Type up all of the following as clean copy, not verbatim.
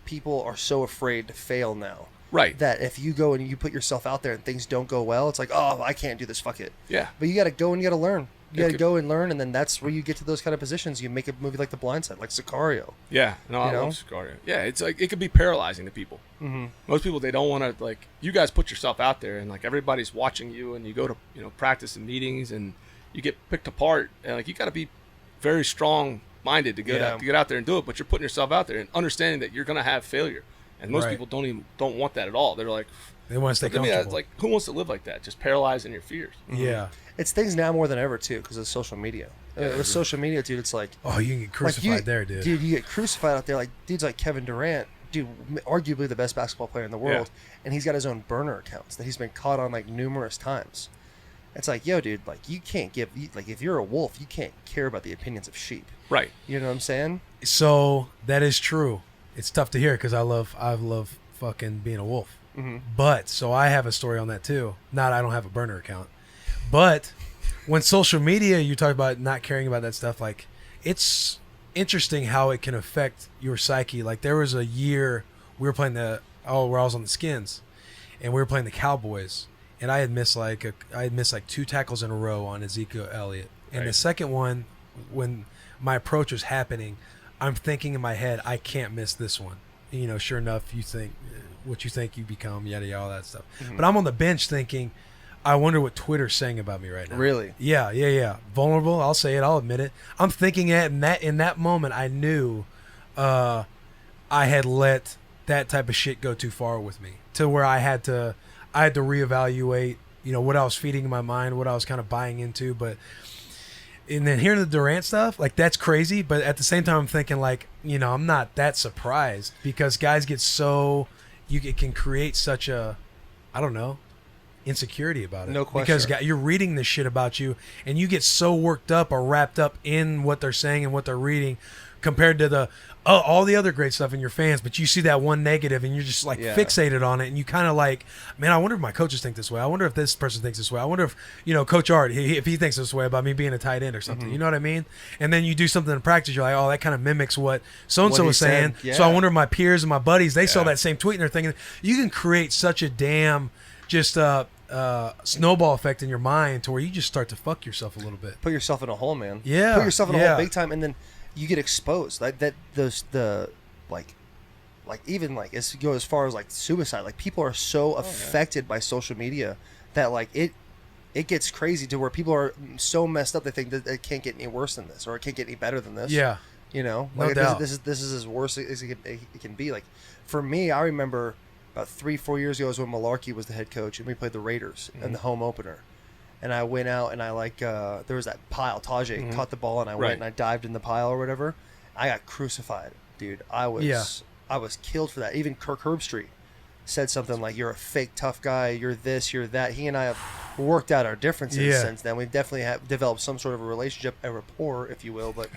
people are so afraid to fail now. Right. That if you go and you put yourself out there and things don't go well, it's like, oh, I can't do this. Fuck it. Yeah. But you got to go and you got to learn. You got to go and learn, and then that's where you get to those kind of positions. You make a movie like The Blind Side, like Sicario. Yeah. No, I love Sicario. Yeah, it's like it could be paralyzing to people. Mm-hmm. Most people, they don't want to, like, you guys put yourself out there, and like everybody's watching you, and you go to practice and meetings, and you get picked apart, and like you got to be very strong minded to get out there and do it. But you're putting yourself out there and understanding that you're gonna have failure, and most people don't want that at all. They're like, they want to stay comfortable. It's like, who wants to live like that? Just paralyzed in your fears. Mm-hmm. Yeah. It's things now more than ever, too, because of social media. With social media, dude, it's like... Oh, you can get crucified there, dude. Dude, you get crucified out there. Like, dudes like Kevin Durant, dude, arguably the best basketball player in the world, and he's got his own burner accounts that he's been caught on, like, numerous times. It's like, yo, dude, like, you can't give... Like, if you're a wolf, you can't care about the opinions of sheep. Right. You know what I'm saying? So, that is true. It's tough to hear because I love fucking being a wolf. Mm-hmm. But, so I have a story on that, too. I don't have a burner account. But when social media, you talk about not caring about that stuff, like, it's interesting how it can affect your psyche. Like, there was a year we were playing where I was on the Skins, and we were playing the Cowboys, and I had missed like 2 tackles in a row on Ezekiel Elliott. And the second one, when my approach was happening, I'm thinking in my head, I can't miss this one. Sure enough, you think what you think you become, yada yada, all that stuff. Mm-hmm. But I'm on the bench thinking, I wonder what Twitter's saying about me right now. Really? Yeah. Vulnerable. I'll say it. I'll admit it. I'm thinking it, and in that moment, I knew I had let that type of shit go too far with me to where I had to reevaluate, what I was feeding in my mind, what I was kind of buying into. And then hearing the Durant stuff, like, that's crazy. But at the same time, I'm thinking, like, I'm not that surprised because guys get so it can create such a, I don't know, insecurity about it. No question. Because you're reading this shit about you, and you get so worked up or wrapped up in what they're saying and what they're reading compared to all the other great stuff in your fans, but you see that one negative and you're just like fixated on it, and you kind of like, man, I wonder if my coaches think this way. I wonder if this person thinks this way. I wonder if, Coach Art, if he thinks this way about me being a tight end or something. Mm-hmm. You know what I mean? And then you do something in practice, you're like, oh, that kind of mimics what so-and-so was saying. So I wonder if my peers and my buddies, they saw that same tweet and they're thinking, you can create such a damn just snowball effect in your mind to where you just start to fuck yourself a little bit. Put yourself in a hole, man. Yeah. Put yourself in a hole big time, and then you get exposed. Like that, even like it goes as far as like suicide. Like, people are so affected by social media that like it gets crazy to where people are so messed up they think that it can't get any worse than this, or it can't get any better than this. Yeah. No like doubt. This is as worse as it can be. Like, for me, I remember about 3-4 years ago was when Malarkey was the head coach, and we played the Raiders in the home opener. And I went out and I there was that pile. Tajay caught the ball, and I went and I dived in the pile or whatever. I got crucified, dude. I was killed for that. Even Kirk Herbstreit said something like, "You're a fake tough guy. You're this. You're that." He and I have worked out our differences since then. We've definitely have developed some sort of a relationship, a rapport, if you will. But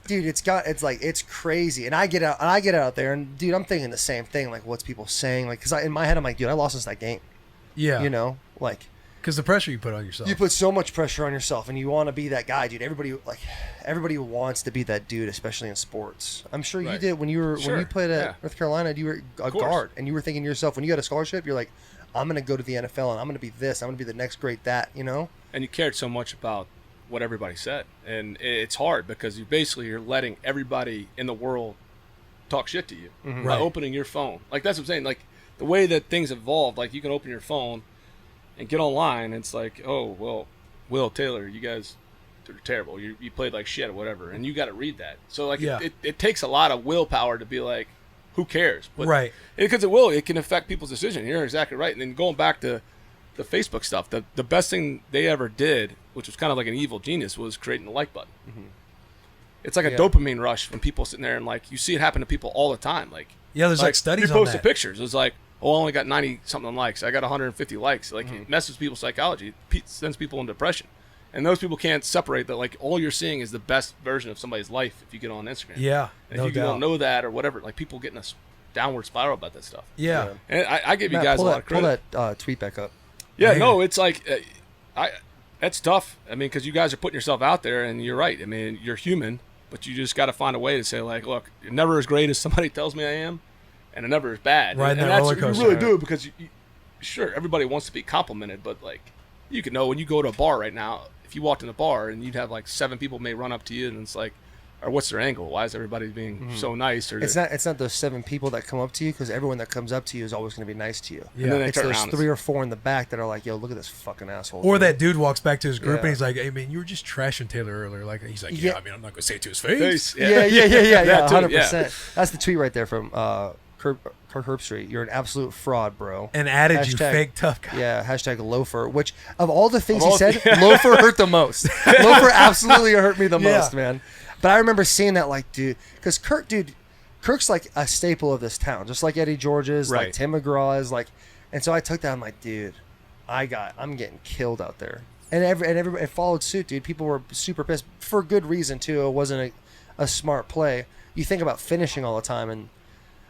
dude, it's crazy. And I get out there, and dude, I'm thinking the same thing. Like, what's people saying? Like, because in my head, I'm like, dude, I lost us that game. Yeah. Like. Because the pressure you put on yourself. You put so much pressure on yourself, and you want to be that guy, dude. Everybody wants to be that dude, especially in sports. I'm sure you did when you played at North Carolina. You were a guard, and you were thinking to yourself, when you got a scholarship, you're like, I'm going to go to the NFL, and I'm going to be this. I'm going to be the next great that, And you cared so much about what everybody said, and it's hard because you're letting everybody in the world talk shit to you by opening your phone. Like, that's what I'm saying. Like, the way that things evolved, like, you can open your phone and get online, and it's like, oh, well, Will Taylor, you guys are terrible. You played like shit or whatever, and you got to read that. So, like, it takes a lot of willpower to be like, who cares? But because it can affect people's decision. You're exactly right. And then going back to the Facebook stuff, the best thing they ever did, which was kind of like an evil genius, was creating the like button. Mm-hmm. It's like a dopamine rush when people sitting there, and like, you see it happen to people all the time. Like, there's like studies on that. You post the pictures. It's like, I only got 90-something likes. I got 150 likes. Like, it messes people's psychology. It sends people in depression. And those people can't separate that. Like, all you're seeing is the best version of somebody's life if you get on Instagram. Yeah, and if you don't know that or whatever, like, people get in a downward spiral about that stuff. Yeah. And I give you guys a lot of credit. Pull that tweet back up. Yeah, no, it's like, that's tough. I mean, because you guys are putting yourself out there, and you're right. I mean, you're human, but you just got to find a way to say, like, look, you're never as great as somebody tells me I am. and it never is bad. Riding and that that's roller you coaster. really do it because sure, everybody wants to be complimented, but like you can know when you go to a bar right now, if you walked in a bar and you'd have like 7 people may run up to you and it's like, or what's their angle? Why is everybody being so nice? Or it's not those 7 people that come up to you, because everyone that comes up to you is always going to be nice to you. Yeah. And then they It's turn those around 3 or 4 in the back that are like, yo, look at this fucking asshole. Or dude. that dude walks back to his group Yeah. and he's like, "Hey man, you were just trashing Taylor earlier." Like he's like, "Yeah, Yeah. I mean, I'm not gonna say it to his face." face. Yeah, That too, 100%. That's the tweet right there from Kirk Herbstreit. You're an absolute fraud, bro. And added you Hashtag- fake tough guy. Yeah, hashtag loafer, which of all the things Of he all- said, loafer hurt the most. Loafer absolutely hurt me the Yeah. most, man. But I remember seeing that, like, dude, because Kirk's like a staple of this town, just like Eddie George is, Right. like Tim McGraw is, like, and so I took that. I'm like, dude, I'm getting killed out there, and everybody followed suit, dude. People were super pissed for good reason too. It wasn't a smart play. You think about finishing all the time, and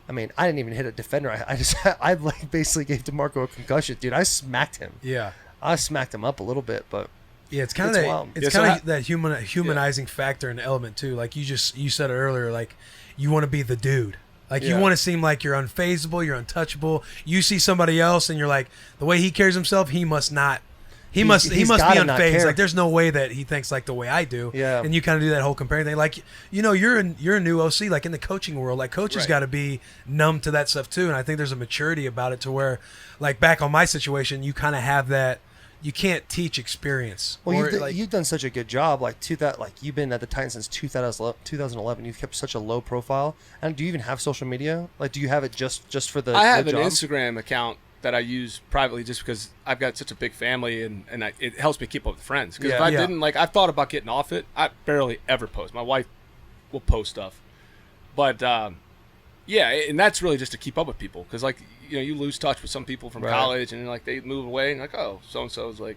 I mean, I didn't even hit a defender. I like basically gave DeMarco a concussion, dude. I smacked him. Yeah. I smacked him up a little bit, but Yeah, it's kind of It's that. wild. It's Yeah, so kind how- of that humanizing factor and element too. Like you said it earlier. Like you want to be the dude. Like you Yeah. want to seem like you're unfazable, you're untouchable. You see somebody else and you're like, the way he carries himself, he must not. He must be gotta not unfazed. care. Like there's no way that he thinks like the way I do. Yeah. And you kind of do that whole comparing thing. Like you're a new OC. Like in the coaching world, like coaches Right. got to be numb to that stuff too. And I think there's a maturity about it to where, like back on my situation, you kind of have that. You can't teach experience. well, Or, you've done such a good job. Like you've been at the Titans since 2011. You've kept such a low profile. And do you even have social media? Like, do you have it just for the? I have the an job? Instagram account that I use privately just because I've got such a big family and it helps me keep up with friends. Because if Yeah. I Yeah. didn't, like, I've thought about getting off it. I barely ever post. My wife will post stuff. But, yeah, and that's really just to keep up with people. Because, like, you lose touch with some people from Right. college and, like, they move away and, like, oh, so-and-so's, like,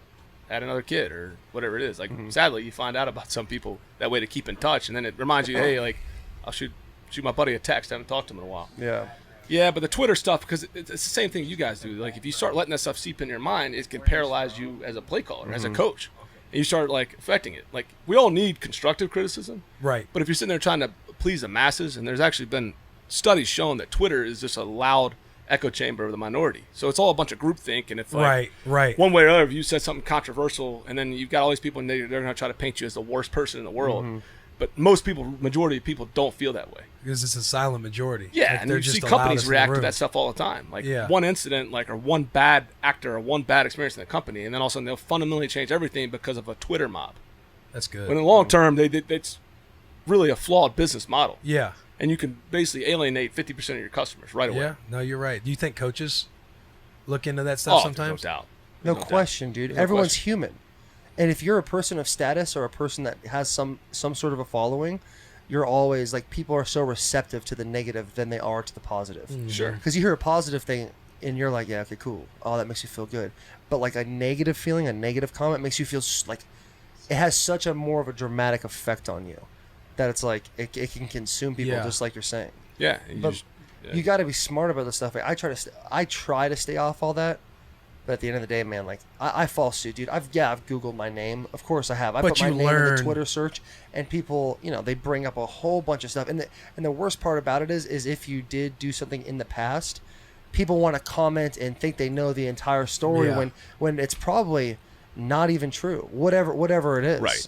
had another kid or whatever it is. Like, sadly, you find out about some people that way to keep in touch. And then it reminds you, hey, like, I'll shoot my buddy a text. I haven't talked to him in a while. Yeah. Yeah, but the Twitter stuff, because it's the same thing you guys do. Like, if you start letting that stuff seep in your mind, it can paralyze you as a play caller, as a coach. And you start, like, affecting it. Like, we all need constructive criticism. right. But if you're sitting there trying to please the masses, and there's actually been studies showing that Twitter is just a loud echo chamber of the minority. So it's all a bunch of groupthink. And if, like, Right. one way or other, if you said something controversial, and then you've got all these people, and they're going to try to paint you as the worst person in the world. But majority of people don't feel that way. Because it's a silent majority. Yeah, Like, and they're you just see the companies loudest in the react to room. that stuff all the time. Like Yeah. one incident, like, or one bad actor or one bad experience in the company, and then all of a sudden they'll fundamentally change everything because of a Twitter mob. That's good. When in the long term, it's really a flawed business model, Yeah. and you can basically alienate 50% of your customers right away. Yeah. No, you're right. Do you think coaches look into that stuff Oh, sometimes? there's no doubt. No There's doubt. question, dude. There's no Everyone's question. human. And if you're a person of status or a person that has some sort of a following, you're always like, people are so receptive to the negative than they are to the positive. Sure. Because you hear a positive thing and you're like, yeah, okay, cool. Oh, that makes you feel good. But like a negative feeling, a negative comment makes you feel like it has such a more of a dramatic effect on you that it's like it can consume people, Yeah. just like you're saying. Yeah, and But yeah. you got to be smart about this stuff. I try to stay off all that, but at the end of the day, man, like I fall suit, dude. I've Googled my name, of course I have. I But put my you name in learn. the Twitter search, and people, they bring up a whole bunch of stuff. And the worst part about it is if you did do something in the past, people want to comment and think they know the entire story Yeah. when it's probably not even true. Whatever it is, Right.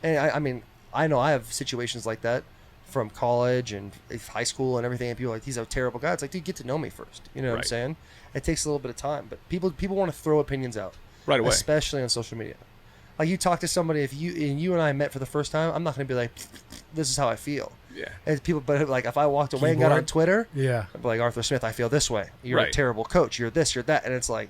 And I mean, I know I have situations like that from college and high school and everything, and people are like, he's a terrible guy. It's like, dude, get to know me first. You know what I'm Right. saying? It takes a little bit of time, but people want to throw opinions out right away. especially on social media. Like, you talk to somebody, if you and I met for the first time, I'm not going to be like, this is how I feel. Yeah. And people, but like, if I walked away and got on Keyboard? Twitter, Yeah. I'd be like, Arthur Smith, I feel this way. You're a Right. terrible coach. You're this, you're that, and it's like,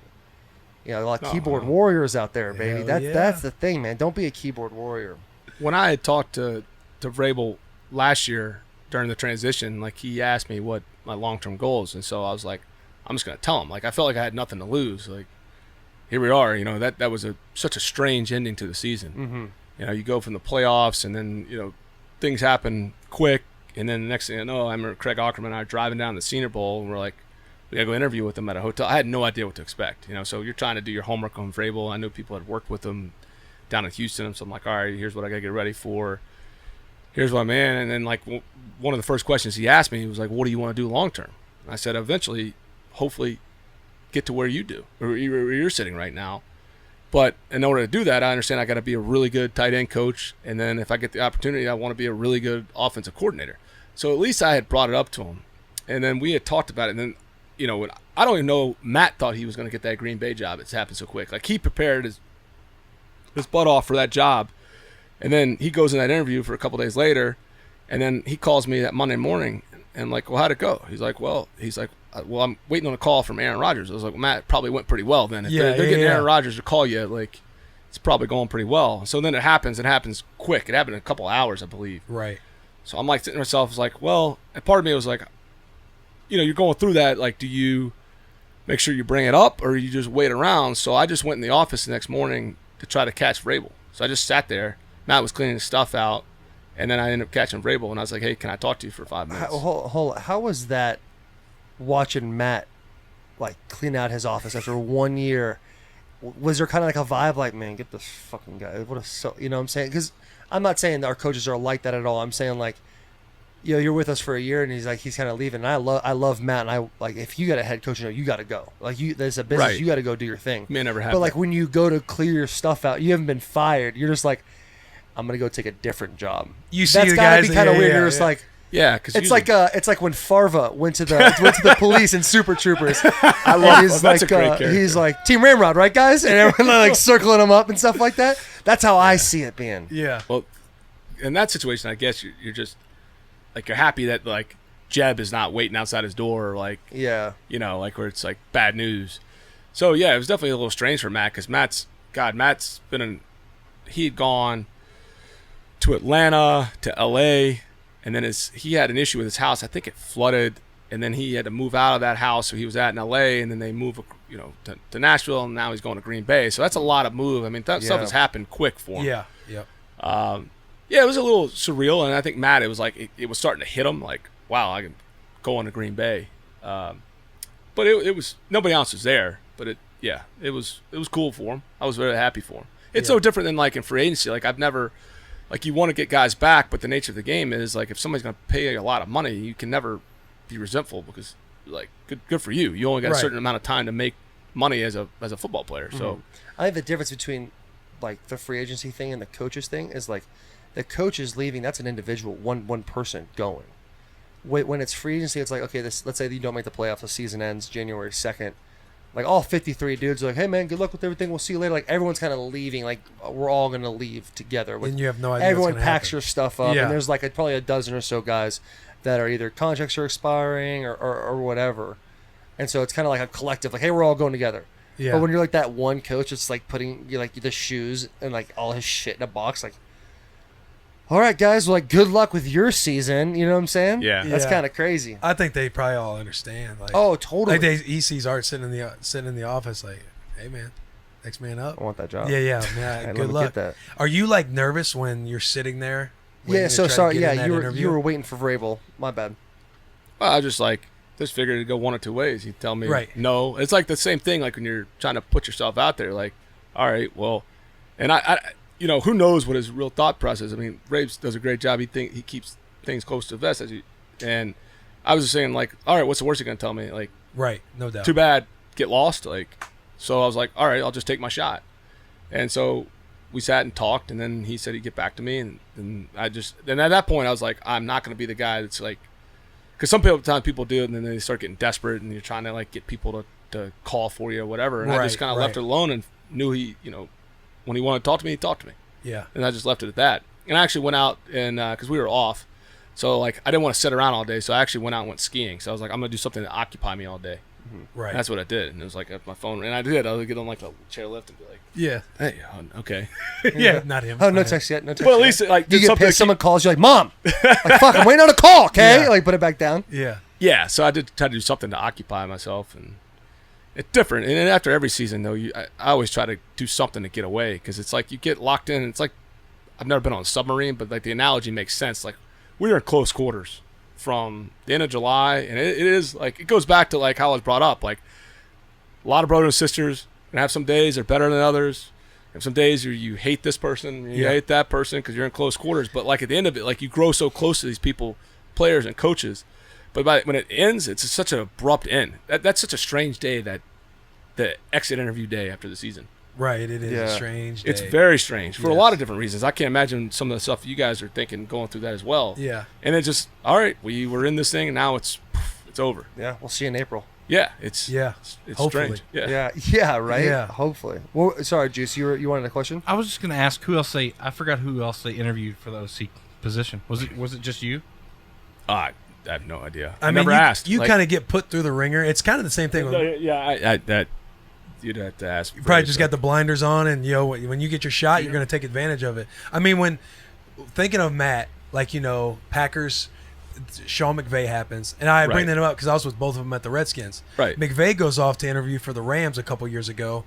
like No, keyboard no. warriors out there, baby. Hell That's yeah. the thing, man. Don't be a keyboard warrior. When I had talked to Vrabel last year during the transition, like, he asked me what my long-term goals, and so I was like, I'm just gonna tell him. Like, I felt like I had nothing to lose. Like, here we are. That was such a strange ending to the season. Mm-hmm. You go from the playoffs, and then things happen quick, and then the next thing I know, I remember Craig Ackerman and I are driving down the Senior Bowl, and we're like, we gotta go interview with him at a hotel. I had no idea what to expect. So you're trying to do your homework on Vrabel. I knew people had worked with him down in Houston, so I'm like, all right, here's what I gotta get ready for. Here's what I'm in. And then, like, one of the first questions he asked me, he was like, what do you want to do long term? I said, eventually, hopefully, get to where you do, or where you're sitting right now. But in order to do that, I understand I got to be a really good tight end coach, and then if I get the opportunity, I want to be a really good offensive coordinator. So at least I had brought it up to him, and then we had talked about it. And then, I don't even know. Matt thought he was going to get that Green Bay job. It's happened so quick. Like, he prepared his butt off for that job, and then he goes in that interview for a couple days later, and then he calls me that Monday morning, and I'm like, well, how'd it go? He's like, well, I'm waiting on a call from Aaron Rodgers. I was like, well, Matt, it probably went pretty well then. If they're getting Aaron Rodgers to call you, like, it's probably going pretty well. So then it happens quick. It happened in a couple of hours, I believe. Right. So I'm like sitting to myself, I was like, well, and part of me was like, you're going through that, like, do you make sure you bring it up or you just wait around? So I just went in the office the next morning to try to catch Vrabel. So I just sat there. Matt was cleaning his stuff out, and then I ended up catching Vrabel, and I was like, hey, can I talk to you for 5 minutes? Hold on. How was that watching Matt, like, clean out his office after 1 year? Was there kind of like a vibe like, man, get this fucking guy? You know what I'm saying? Because I'm not saying that our coaches are like that at all. I'm saying, like, you're with us for a year, and he's kind of leaving. And I love Matt, and I like, if you got a head coach, you got to go. Like, there's a business, Right. You got to go do your thing. May never happen. But like when you go to clear your stuff out, you haven't been fired. You're just like, I'm gonna go take a different job. You see That's the gotta guys, be kind of weird. yeah, You're just like, yeah, because it's like when Farva went to the police in Super Troopers. I love he's that's like, a great character. he's like, Team Ramrod, right, guys? And everyone like circling him up and stuff like that. That's how I see it being. Yeah. Well, in that situation, I guess you're just like, you're happy that, like, Jeb is not waiting outside his door, or like, Yeah. like where it's like bad news. So yeah, it was definitely a little strange for Matt, because Matt's been he had gone to Atlanta, to LA, and then he had an issue with his house. I think it flooded, and then he had to move out of that house, so he was in LA, and then they moved, to Nashville, and now he's going to Green Bay. So that's a lot of move. I mean, that stuff has happened quick for him. Yeah. Yep. Yeah, it was a little surreal, and I think Matt, it was like it was starting to hit him, like, wow, I can go on to Green Bay. But it was, nobody else was there, but it was cool for him. I was very happy for him. It's so different than, like, in free agency. Like, I've never, like, you want to get guys back, but the nature of the game is, like, if somebody's going to pay you a lot of money, you can never be resentful, because, like, good for you. You only got a certain amount of time to make money as a football player. So I think the difference between, like, the free agency thing and the coaches thing is, like, the coach is leaving. That's an individual, one person going. When it's free agency, it's like, okay, let's say that you don't make the playoffs, the season ends January 2nd. Like, all 53 dudes are like, hey, man, good luck with everything. We'll see you later. Like, everyone's kind of leaving. Like, we're all going to leave together. And you have no idea Everyone what's packs happen. your stuff up. Yeah. And there's, like, probably a dozen or so guys that are either contracts are expiring or whatever. And so it's kind of like a collective, like, hey, we're all going together. Yeah. But when you're like that one coach, it's like putting like the shoes and like all his shit in a box. Like, all right, guys, well, like, good luck with your season. You know what I'm saying? Yeah. That's Yeah. kind of crazy. I think they probably all understand. Like, Oh, totally. like he sees Art sitting in the office, like, hey, man, next man up. I want that job. Yeah, Hey, man. let Good me luck. get that. Are you, like, nervous when you're sitting there? Yeah. waiting to So try to sorry. get in Yeah, that interview? you were waiting for Vrabel. My bad. well, I just figured it'd go one or two ways. He'd tell me Right. no. It's like the same thing, like when you're trying to put yourself out there, like, all right, well, and I who knows what his real thought process is. I mean, Raves does a great job. He keeps things close to the vest, and I was just saying, like, all right, what's the worst you're gonna tell me? Like, Right, no doubt. too bad, get lost. Like, so I was like, all right, I'll just take my shot. And so we sat and talked, and then he said he'd get back to me, and at that point I was like, I'm not gonna be the guy that's like, because sometimes people do it, and then they start getting desperate, and you're trying to, like, get people to call for you or whatever. And I just kind of left it alone, and knew he, when he wanted to talk to me, he talked to me. Yeah. And I just left it at that. And I actually went out and because we were off, so, like, I didn't want to sit around all day, so I actually went out and went skiing. So I was like, I'm gonna do something to occupy me all day. Right. And that's what I did. And it was like my phone, and I did. I would get on, like, a chairlift and be like, Yeah. hey, okay. Yeah, not him. Oh, no Not him. text yet. No text. But at yet. least, like, you did get something to pissed. keep- Someone calls you like, Mom. Like, fuck, I'm waiting on a call. Okay, Yeah. like, put it back down. Yeah. Yeah, so I did try to do something to occupy myself, and it's different. And then after every season, though, I always try to do something to get away, because it's like you get locked in. It's like, I've never been on a submarine, but, like, the analogy makes sense. Like, we were in close quarters from the end of July, and it is like, it goes back to, like, how I was brought up. Like, a lot of brothers and sisters, and have some days they're better than others. And some days you hate this person, and you hate that person because you're in close quarters. But, like, at the end of it, like, you grow so close to these people, players and coaches, But when it ends, it's such an abrupt end. That's such a strange day, that the exit interview day after the season. Right, it is a strange day. It's very strange for a lot of different reasons. I can't imagine some of the stuff you guys are thinking going through that as well. Yeah. And it's just, all right, we were in this thing, and now it's over. Yeah, we'll see you in April. Yeah, it's hopefully. strange. Yeah, right. Yeah. Hopefully. Well, sorry, Juice, you wanted a question? I was just going to ask who else I forgot who else they interviewed for the OC position. Was it just you? I have no idea. I mean, never asked. You kind of get put through the ringer. It's kind of the same thing. You'd have to ask. You probably just got the blinders on, and when you get your shot, you're going to take advantage of it. I mean, when thinking of Matt, like Packers, Sean McVay happens, and I bring that up because I was with both of them at the Redskins. Right. McVay goes off to interview for the Rams a couple years ago,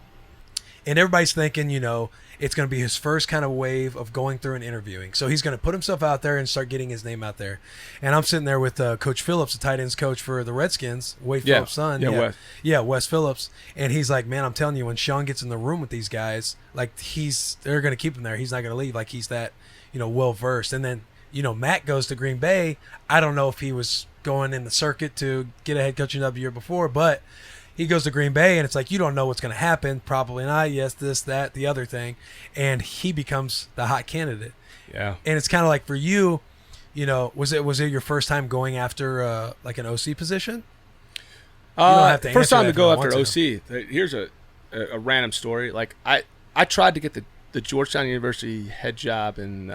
and everybody's thinking, it's going to be his first kind of wave of going through and interviewing. So he's going to put himself out there and start getting his name out there. And I'm sitting there with Coach Phillips, the tight ends coach for the Redskins, Wade Phillips' son. Wes Phillips. And he's like, man, I'm telling you, when Sean gets in the room with these guys, like they're going to keep him there. He's not going to leave. Like he's that, well-versed. And then, Matt goes to Green Bay. I don't know if he was going in the circuit to get a head coaching job the year before, but he goes to Green Bay, and it's like, you don't know what's going to happen. Probably not. Yes, this, that, the other thing. And he becomes the hot candidate. Yeah. And it's kind of like for you, was it your first time going after like an OC position? You don't have to first time to go answer after that OC. Here's a random story. Like I tried to get the Georgetown University head job in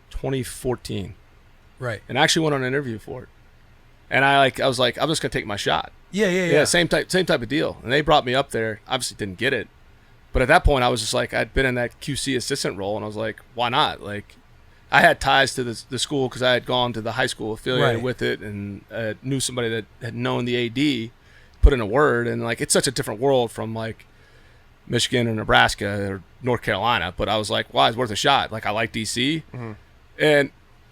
2014. Right. And I actually went on an interview for it. And I was like, I'm just gonna take my shot. Yeah. Same type of deal. And they brought me up there. Obviously didn't get it, but at that point I was just like, I'd been in that QC assistant role, and I was like, why not? Like, I had ties to the school because I had gone to the high school affiliated with it, and knew somebody that had known the AD. Put in a word, and like, it's such a different world from like Michigan or Nebraska or North Carolina. But I was like, wow, it's worth a shot. Like, I like DC, and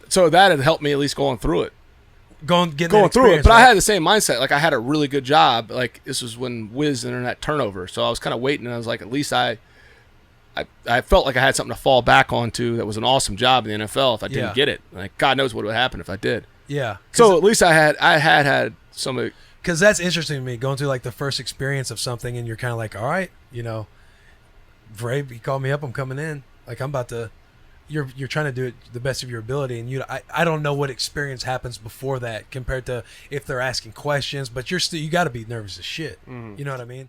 so that had helped me at least going through it. Going through it, but I had the same mindset. Like, I had a really good job. Like, this was when Wiz internet turnover, so I was kind of waiting. And I was like, at least I felt like I had something to fall back onto. That was an awesome job in the NFL. If I didn't get it, like, God knows what would happen if I did. Yeah. So at least I had some. Because that's interesting to me, going through like the first experience of something, and you're kind of like, all right, Vrabel, he called me up, I'm coming in. Like, I'm about to. You're trying to do it the best of your ability, and I don't know what experience happens before that compared to if they're asking questions, but you got to be nervous as shit. You know what I mean?